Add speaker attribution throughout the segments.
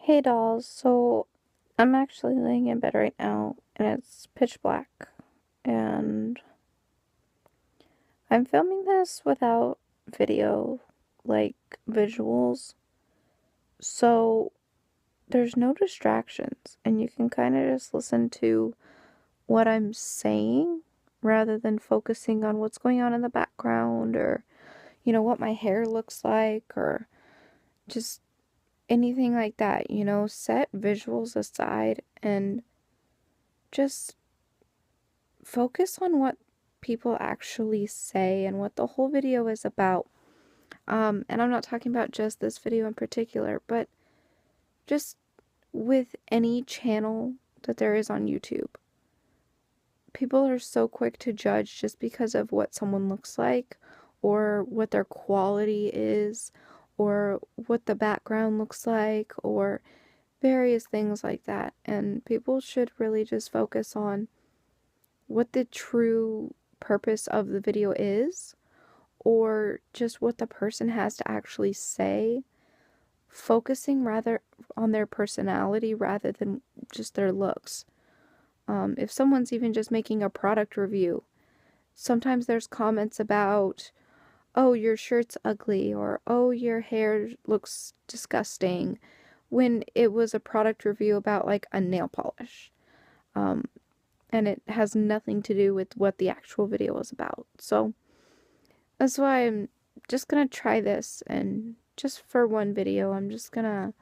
Speaker 1: Hey dolls, so I'm actually laying in bed right now and it's pitch black and I'm filming this without video, like visuals, so there's no distractions and you can kind of just listen to what I'm saying rather than focusing on what's going on in the background or, what my hair looks like or just anything like that, set visuals aside and just focus on what people actually say and what the whole video is about. And I'm not talking about just this video in particular, but just with any channel that there is on YouTube. People are so quick to judge just because of what someone looks like or what their quality is or what the background looks like or various things like that. And people should really just focus on what the true purpose of the video is, or just what the person has to actually say, focusing rather on their personality rather than just their looks. If someone's even just making a product review, sometimes there's comments about, oh, your shirt's ugly, or oh, your hair looks disgusting, when it was a product review about like a nail polish. And it has nothing to do with what the actual video is about. So that's why I'm just gonna try this, and just for one video, I'm just gonna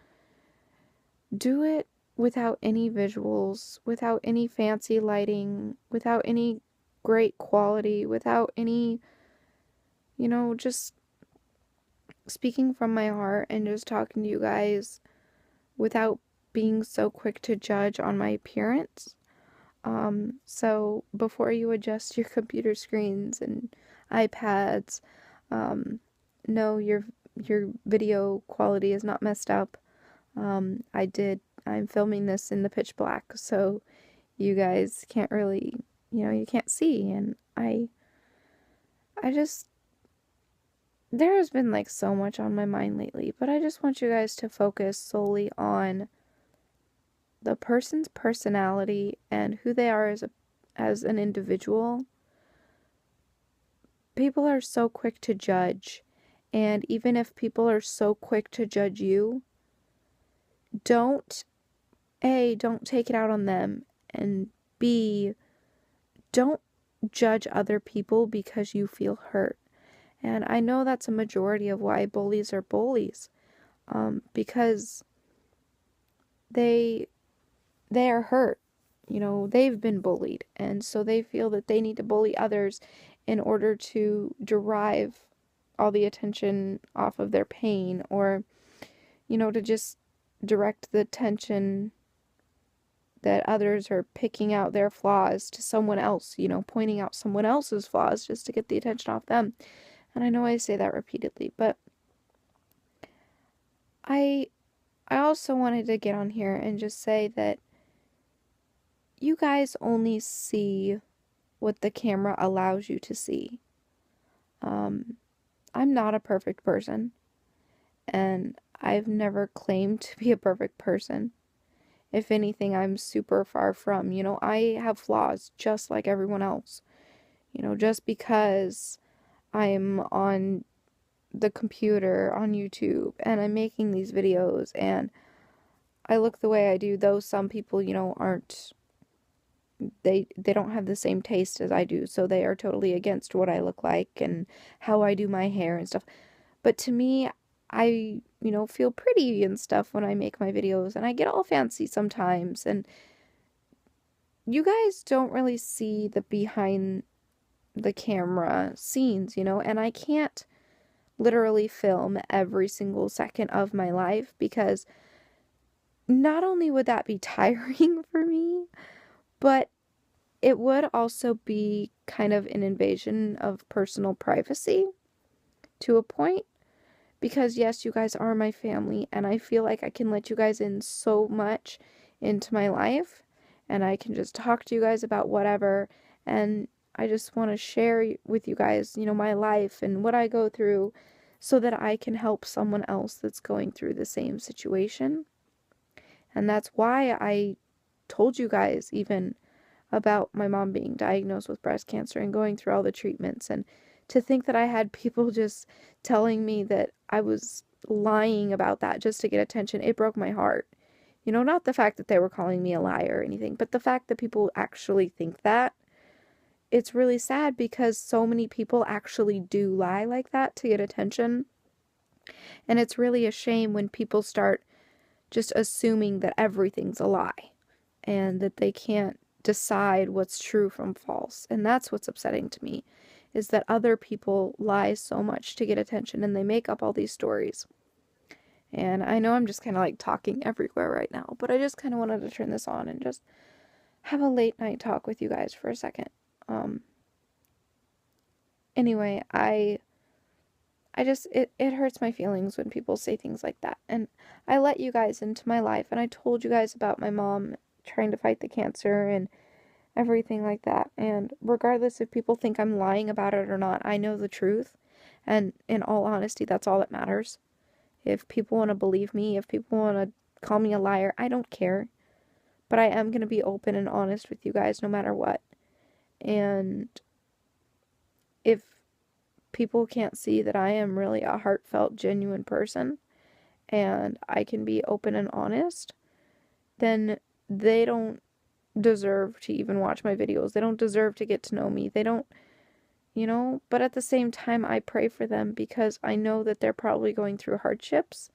Speaker 1: do it without any visuals, without any fancy lighting, without any great quality, without any, just speaking from my heart and just talking to you guys without being so quick to judge on my appearance. So before you adjust your computer screens and iPads, no, your video quality is not messed up. I'm filming this in the pitch black, so you guys can't really, you can't see, and I just, there has been like so much on my mind lately, but I just want you guys to focus solely on the person's personality and who they are as an individual. People are so quick to judge, and even if people are so quick to judge you, don't take it out on them, and B, don't judge other people because you feel hurt. And I know that's a majority of why bullies are bullies, because they are hurt. They've been bullied, and so they feel that they need to bully others in order to derive all the attention off of their pain, or, to just direct the attention that others are picking out their flaws to someone else, pointing out someone else's flaws just to get the attention off them. And I know I say that repeatedly, but I also wanted to get on here and just say that you guys only see what the camera allows you to see. I'm not a perfect person, and I've never claimed to be a perfect person. If anything, I'm super far from. I have flaws just like everyone else. Just because I'm on the computer on YouTube and I'm making these videos and I look the way I do, though some people, aren't, they don't have the same taste as I do, so they are totally against what I look like and how I do my hair and stuff. But to me, I, feel pretty and stuff when I make my videos, and I get all fancy sometimes, and you guys don't really see the behind the camera scenes, and I can't literally film every single second of my life, because not only would that be tiring for me, but it would also be kind of an invasion of personal privacy to a point, because yes, you guys are my family, and I feel like I can let you guys in so much into my life, and I can just talk to you guys about whatever, and I just want to share with you guys, my life and what I go through so that I can help someone else that's going through the same situation. And that's why I told you guys even about my mom being diagnosed with breast cancer and going through all the treatments. And to think that I had people just telling me that I was lying about that just to get attention, it broke my heart. You know, not the fact that they were calling me a liar or anything, but the fact that people actually think that. It's really sad because so many people actually do lie like that to get attention. And it's really a shame when people start just assuming that everything's a lie and that they can't decide what's true from false. And that's what's upsetting to me, is that other people lie so much to get attention and they make up all these stories. And I know I'm just kind of like talking everywhere right now, but I just kind of wanted to turn this on and just have a late night talk with you guys for a second. Anyway, it hurts my feelings when people say things like that. And I let you guys into my life, and I told you guys about my mom trying to fight the cancer and everything like that. And regardless if people think I'm lying about it or not, I know the truth. And in all honesty, that's all that matters. If people want to believe me, if people want to call me a liar, I don't care. But I am going to be open and honest with you guys no matter what. And if people can't see that I am really a heartfelt, genuine person and I can be open and honest, then they don't deserve to even watch my videos. They don't deserve to get to know me. They don't, but at the same time, I pray for them because I know that they're probably going through hardships.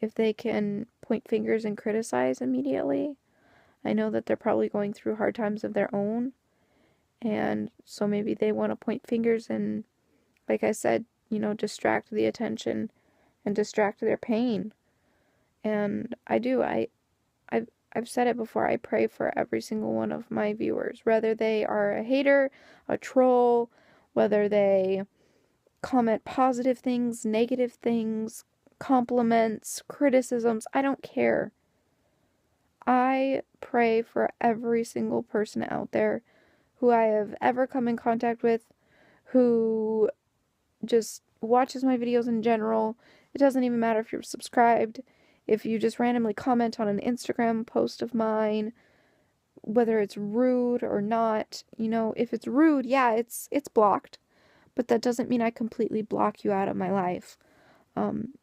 Speaker 1: If they can point fingers and criticize immediately, I know that they're probably going through hard times of their own. And so maybe they want to point fingers and, like I said, distract the attention and distract their pain. And I do. I've said it before. I pray for every single one of my viewers, whether they are a hater, a troll, whether they comment positive things, negative things, compliments, criticisms. I don't care. I pray for every single person out there who I have ever come in contact with, who just watches my videos in general. It doesn't even matter if you're subscribed, if you just randomly comment on an Instagram post of mine, whether it's rude or not. If it's rude, yeah, it's blocked, but that doesn't mean I completely block you out of my life.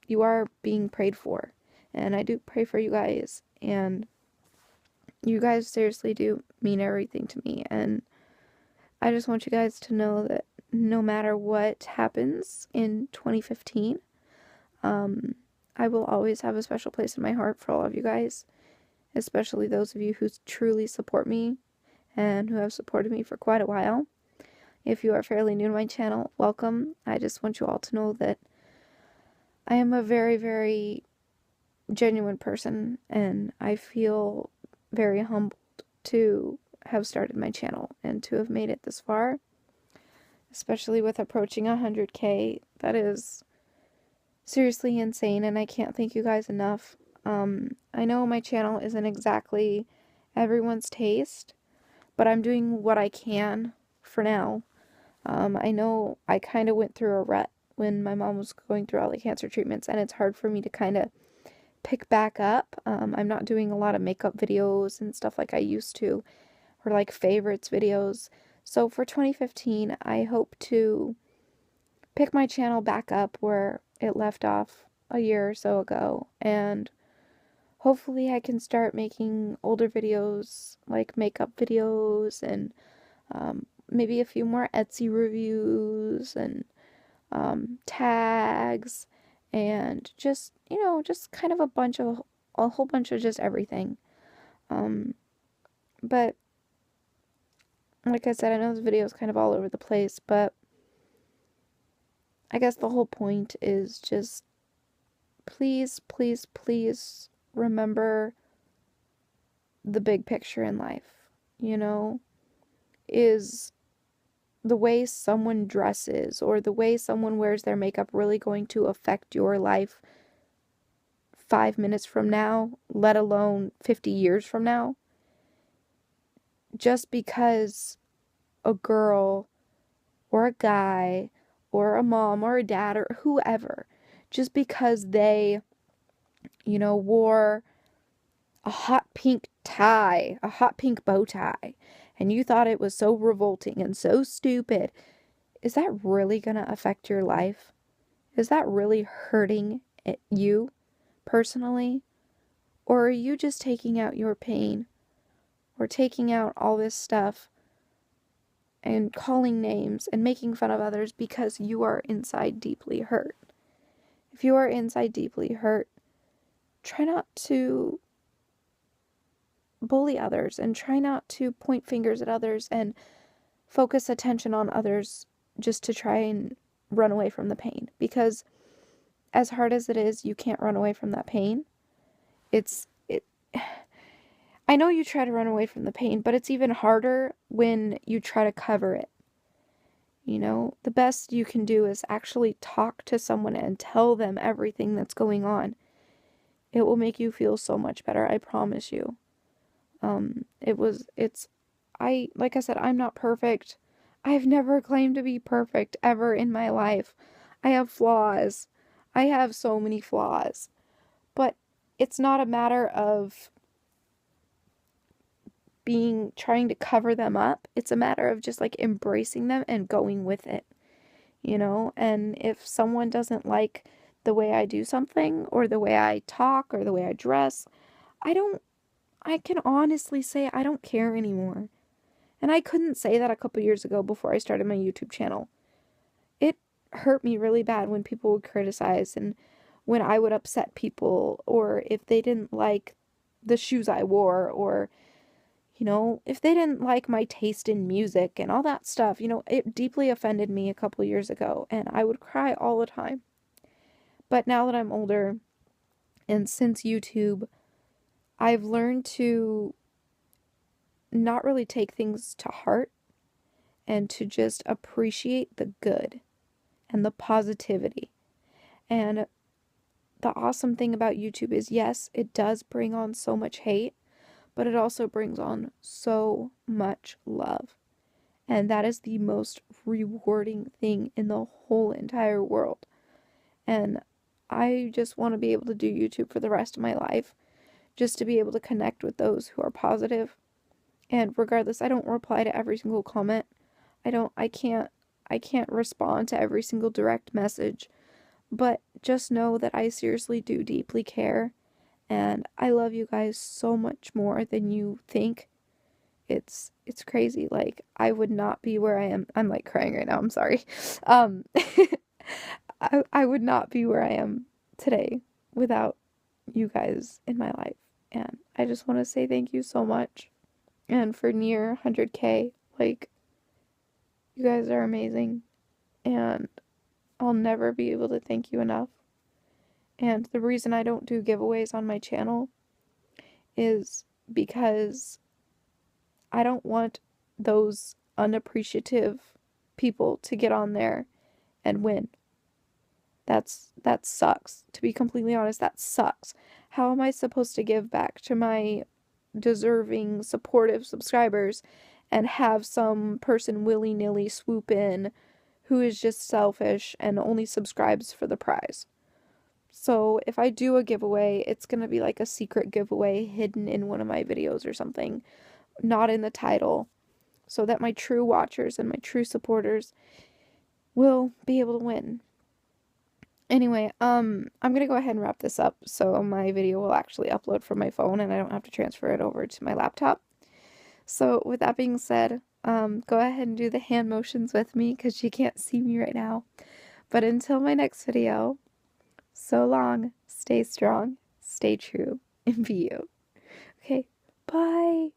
Speaker 1: You are being prayed for, and I do pray for you guys, and you guys seriously do mean everything to me, and I just want you guys to know that no matter what happens in 2015, I will always have a special place in my heart for all of you guys, especially those of you who truly support me and who have supported me for quite a while. If you are fairly new to my channel, welcome. I just want you all to know that I am a very, very genuine person, and I feel very humbled to have started my channel and to have made it this far, especially with approaching 100K. That is seriously insane, and I can't thank you guys enough. I know my channel isn't exactly everyone's taste, but I'm doing what I can for now. I know I kind of went through a rut when my mom was going through all the cancer treatments, and it's hard for me to kind of pick back up. I'm not doing a lot of makeup videos and stuff like I used to, or like favorites videos. So for 2015, I hope to pick my channel back up where it left off a year or so ago, and hopefully I can start making older videos, like makeup videos, and maybe a few more Etsy reviews, and tags, and just, just kind of a whole bunch of just everything. But like I said, I know this video is kind of all over the place, but I guess the whole point is just please, please, please remember the big picture in life. Is the way someone dresses or the way someone wears their makeup really going to affect your life 5 minutes from now, let alone 50 years from now? Just because a girl or a guy or a mom or a dad or whoever, just because they, wore a hot pink tie, a hot pink bow tie, and you thought it was so revolting and so stupid, is that really going to affect your life? Is that really hurting you personally? Or are you just taking out your pain or taking out all this stuff and calling names and making fun of others because you are inside deeply hurt? If you are inside deeply hurt, try not to bully others and try not to point fingers at others and focus attention on others just to try and run away from the pain. Because as hard as it is, you can't run away from that pain. I know you try to run away from the pain, but it's even harder when you try to cover it. You know, the best you can do is actually talk to someone and tell them everything that's going on. It will make you feel so much better, I promise you. Like I said, I'm not perfect. I've never claimed to be perfect ever in my life. I have flaws. I have so many flaws. But it's not a matter of trying to cover them up. It's a matter of just like embracing them and going with it, you know? And if someone doesn't like the way I do something or the way I talk or the way I dress, I can honestly say I don't care anymore. And I couldn't say that a couple years ago before I started my YouTube channel. It hurt me really bad when people would criticize and when I would upset people, or if they didn't like the shoes I wore, or, you know, if they didn't like my taste in music and all that stuff. You know, it deeply offended me a couple years ago and I would cry all the time. But now that I'm older and since YouTube, I've learned to not really take things to heart and to just appreciate the good and the positivity. And the awesome thing about YouTube is, yes, it does bring on so much hate, but it also brings on so much love. And that is the most rewarding thing in the whole entire world. And I just want to be able to do YouTube for the rest of my life, just to be able to connect with those who are positive. And regardless, I don't reply to every single comment. I can't respond to every single direct message. But just know that I seriously do deeply care. And I love you guys so much more than you think. It's crazy. Like, I would not be where I am. I'm like crying right now. I'm sorry. Um, I would not be where I am today without you guys in my life. And I just want to say thank you so much. And for near 100K, like, you guys are amazing. And I'll never be able to thank you enough. And the reason I don't do giveaways on my channel is because I don't want those unappreciative people to get on there and win. That sucks. To be completely honest, that sucks. How am I supposed to give back to my deserving, supportive subscribers and have some person willy-nilly swoop in who is just selfish and only subscribes for the prize? So if I do a giveaway, it's going to be like a secret giveaway hidden in one of my videos or something, not in the title, so that my true watchers and my true supporters will be able to win. Anyway, I'm going to go ahead and wrap this up so my video will actually upload from my phone and I don't have to transfer it over to my laptop. So with that being said, go ahead and do the hand motions with me because you can't see me right now. But until my next video, so long, stay strong, stay true, and be you. Okay, bye!